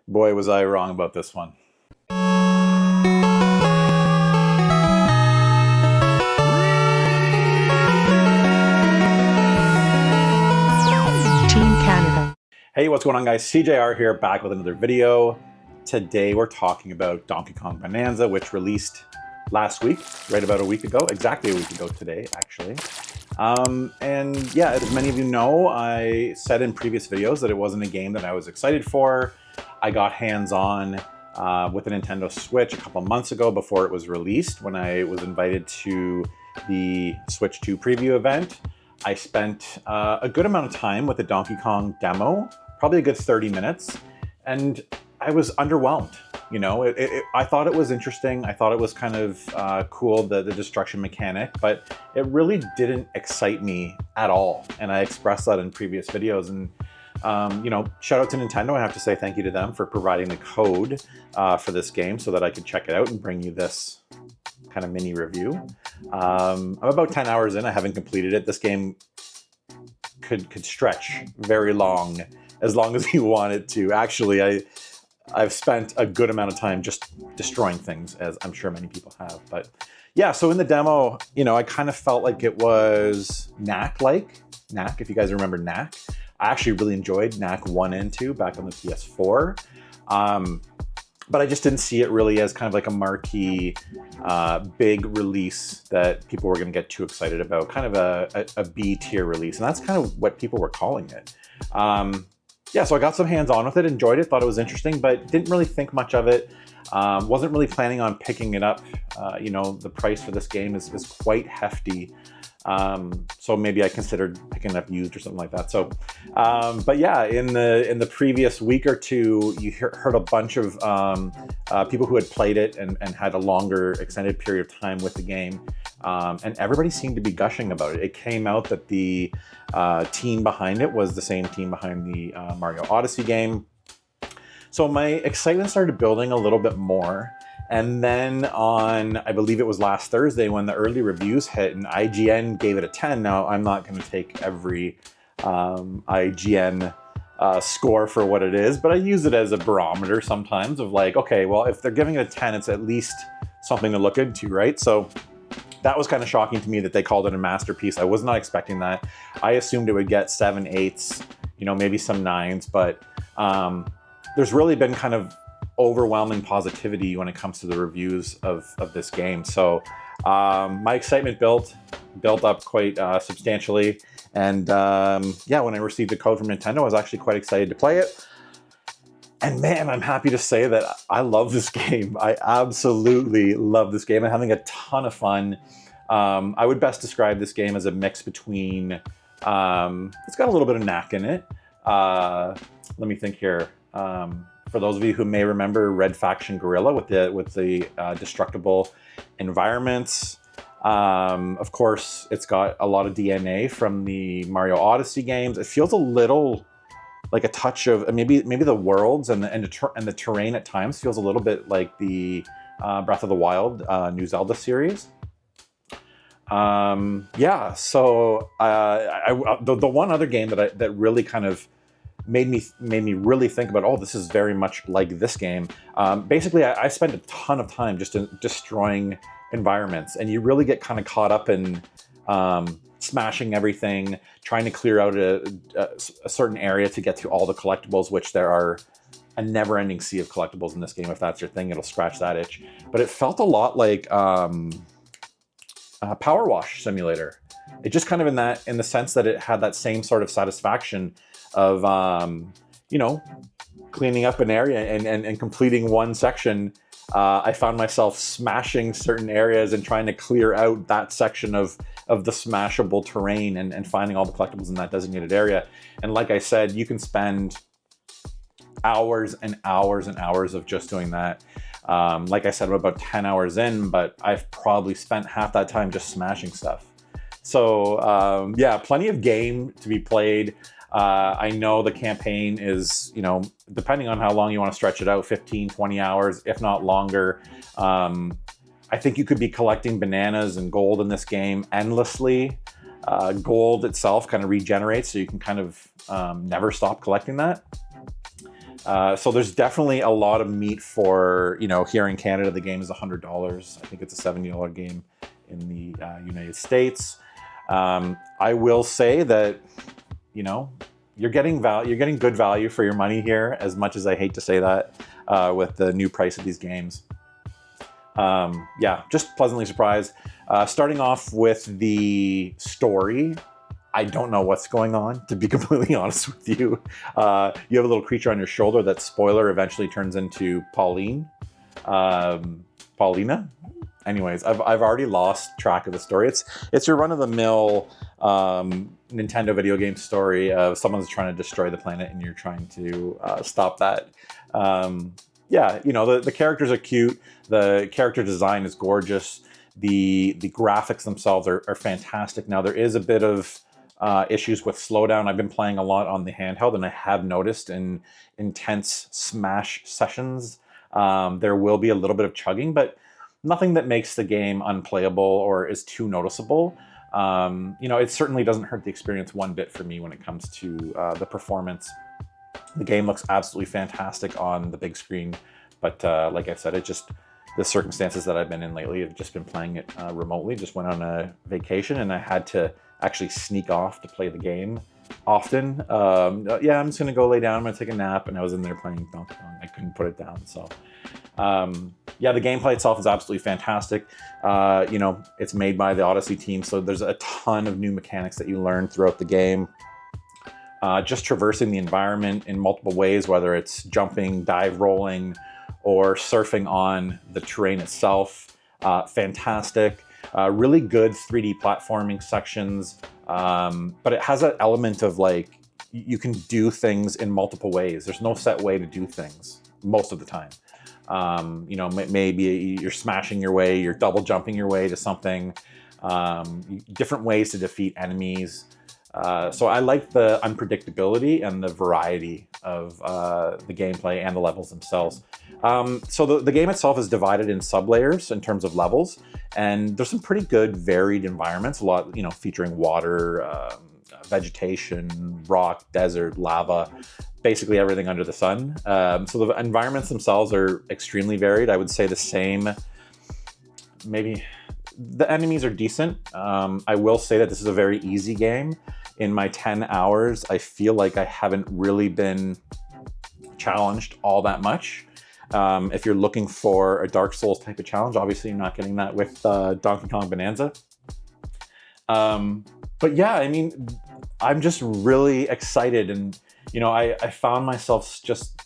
Boy, was I wrong about this one. Team Canada. Hey, what's going on, guys? SeeJayAre here, back with another video. Today we're talking about Donkey Kong Bananza, which released last week, right about a week ago, exactly a week ago today, actually. And yeah, as many of you know, I said in previous videos that it wasn't a game that I was excited for. I got hands-on with a Nintendo Switch a couple months ago before it was released, when I was invited to the Switch 2 preview event. I spent a good amount of time with the Donkey Kong demo, probably a good 30 minutes, and I was underwhelmed. You know, I thought it was interesting. I thought it was kind of cool, the destruction mechanic, but it really didn't excite me at all. And I expressed that in previous videos. And you know, shout out to Nintendo. I have to say thank you to them for providing the code for this game so that I could check it out and bring you this kind of mini review. I'm about 10 hours in. I haven't completed it. This game could stretch very long, as long as you want it to. Actually, I've spent a good amount of time just destroying things, as I'm sure many people have. But yeah, so in the demo, you know, I kind of felt like it was Knack-like. Knack, if you guys remember Knack. I actually really enjoyed Knack 1 and 2 back on the PS4. But I just didn't see it really as kind of like a marquee, big release that people were going to get too excited about. Kind of a B-tier release. And that's kind of what people were calling it. Yeah, so I got some hands-on with it, enjoyed it, thought it was interesting, but didn't really think much of it. Wasn't really planning on picking it up. You know, the price for this game is quite hefty. So maybe I considered picking it up used or something like that. So, but yeah, in the previous week or two, you heard a bunch of people who had played it and had a longer extended period of time with the game. And everybody seemed to be gushing about it. It came out that the team behind it was the same team behind the Mario Odyssey game. So my excitement started building a little bit more. And then on, I believe it was last Thursday, when the early reviews hit and IGN gave it a 10. Now, I'm not going to take every IGN score for what it is, but I use it as a barometer sometimes of like, okay, well, if they're giving it a 10, it's at least something to look into, right? So that was kind of shocking to me that they called it a masterpiece. I was not expecting that. I assumed it would get 7, 8s, you know, maybe some 9s, but there's really been kind of overwhelming positivity when it comes to the reviews of this game. So my excitement built up quite substantially. And yeah, when I received the code from Nintendo, I was actually quite excited to play it. And man, I'm happy to say that I love this game. I absolutely love this game. I'm having a ton of fun. I would best describe this game as a mix between, it's got a little bit of Knack in it. Let me think here. For those of you who may remember Red Faction Guerrilla with the destructible environments. Of course, it's got a lot of DNA from the Mario Odyssey games. It feels a little like a touch of maybe the worlds and the terrain at times feels a little bit like the Breath of the Wild New Zelda series. Yeah, so the one other game that really kind of made me really think about, oh, this is very much like this game. Basically, I spent a ton of time just destroying environments, and you really get kind of caught up in smashing everything, trying to clear out a certain area to get to all the collectibles, which there are a never-ending sea of collectibles in this game. If that's your thing, it'll scratch that itch. But it felt a lot like Power Wash Simulator. It just kind of in the sense that it had that same sort of satisfaction of you know, cleaning up an area and completing one section. I found myself smashing certain areas and trying to clear out that section of the smashable terrain and finding all the collectibles in that designated area. And like I said, you can spend hours and hours and hours of just doing that. Like I said, I'm about 10 hours in, but I've probably spent half that time just smashing stuff. So yeah, plenty of game to be played. I know the campaign is, you know, depending on how long you want to stretch it out, 15, 20 hours, if not longer. I think you could be collecting bananas and gold in this game endlessly. Gold itself kind of regenerates, so you can kind of never stop collecting that. So there's definitely a lot of meat for, here in Canada, the game is $100. I think it's a $70 game in the United States. I will say that, you're getting good value for your money here, as much as I hate to say that, with the new price of these games. Yeah, just pleasantly surprised. Starting off with the story, I don't know what's going on, to be completely honest with you. You have a little creature on your shoulder that, spoiler, eventually turns into Paulina. Anyways, I've already lost track of the story. It's your run-of-the-mill Nintendo video game story of someone's trying to destroy the planet and you're trying to stop that. Yeah, the characters are cute. The character design is gorgeous. The graphics themselves are fantastic. Now, there is a bit of issues with slowdown. I've been playing a lot on the handheld, and I have noticed in intense Smash sessions, there will be a little bit of chugging, but nothing that makes the game unplayable or is too noticeable. It certainly doesn't hurt the experience one bit for me when it comes to the performance. The game looks absolutely fantastic on the big screen, but like I said, the circumstances that I've been in lately, I've just been playing it remotely. Just went on a vacation and I had to actually sneak off to play the game often. Yeah, I'm just gonna go lay down, I'm gonna take a nap, and I was in there playing Donkey Kong. I couldn't put it down. So yeah, the gameplay itself is absolutely fantastic. It's made by the Odyssey team, so there's a ton of new mechanics that you learn throughout the game. Just traversing the environment in multiple ways, whether it's jumping, dive rolling, or surfing on the terrain itself. Fantastic. Really good 3D platforming sections, but it has an element of you can do things in multiple ways. There's no set way to do things most of the time. Maybe you're smashing your way, you're double jumping your way to something, different ways to defeat enemies. So I like the unpredictability and the variety of the gameplay and the levels themselves. So the game itself is divided in sub-layers in terms of levels, and there's some pretty good varied environments, a lot, featuring water, vegetation, rock, desert, lava, basically everything under the sun. So the environments themselves are extremely varied. I would say the same, maybe the enemies are decent. I will say that this is a very easy game. In my 10 hours, I feel like I haven't really been challenged all that much. If you're looking for a Dark Souls type of challenge, obviously you're not getting that with Donkey Kong Bonanza. But yeah, I'm just really excited, and I found myself just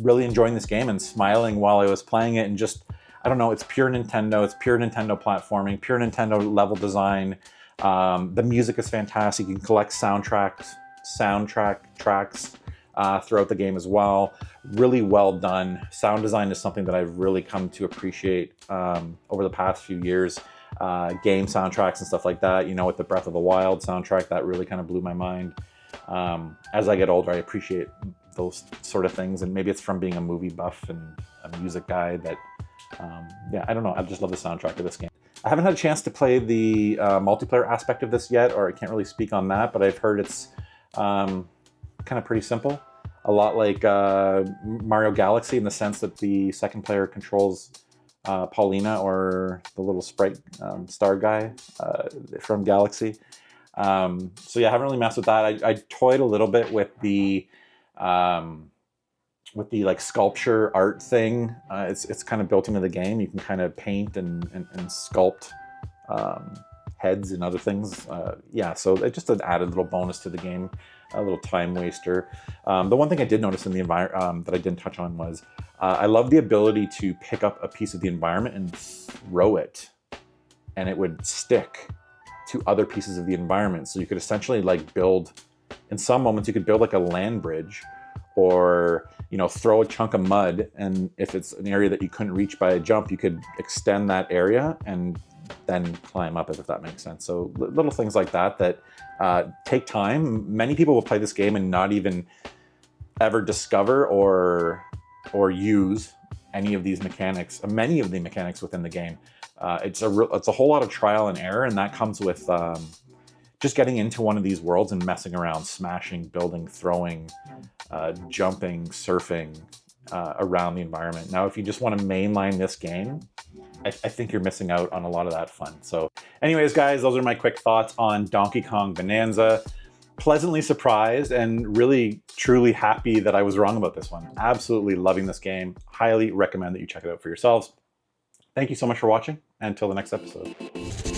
really enjoying this game and smiling while I was playing it, and just, I don't know, it's pure Nintendo. It's pure Nintendo platforming, pure Nintendo level design. The music is fantastic. You can collect soundtrack tracks throughout the game as well. Really well done. Sound design is something that I've really come to appreciate over the past few years. Game soundtracks and stuff like that, with the Breath of the Wild soundtrack, that really kind of blew my mind. As I get older, I appreciate those sort of things, and maybe it's from being a movie buff and a music guy that, yeah, I don't know, I just love the soundtrack of this game. I haven't had a chance to play the multiplayer aspect of this yet, or I can't really speak on that, but I've heard it's kind of pretty simple. A lot like Mario Galaxy, in the sense that the second player controls Paulina, or the little sprite star guy from Galaxy. So yeah, I haven't really messed with that. I toyed a little bit with the sculpture art thing. It's kind of built into the game. You can kind of paint and sculpt heads and other things. Yeah, so it just an added little bonus to the game, a little time waster. The one thing I did notice in the environment that I didn't touch on was I love the ability to pick up a piece of the environment and throw it, and it would stick to other pieces of the environment. So you could essentially build, in some moments you could build a land bridge, or throw a chunk of mud, and if it's an area that you couldn't reach by a jump, you could extend that area and then climb up it, if that makes sense. So little things like that take time. Many people will play this game and not even ever discover or use any of these mechanics, many of the mechanics within the game. It's a whole lot of trial and error, and that comes with just getting into one of these worlds and messing around, smashing, building, throwing, jumping, surfing around the environment. Now, if you just want to mainline this game, I think you're missing out on a lot of that fun. So anyways, guys, those are my quick thoughts on Donkey Kong Bonanza. Pleasantly surprised and really, truly happy that I was wrong about this one. Absolutely loving this game. Highly recommend that you check it out for yourselves. Thank you so much for watching. Until the next episode.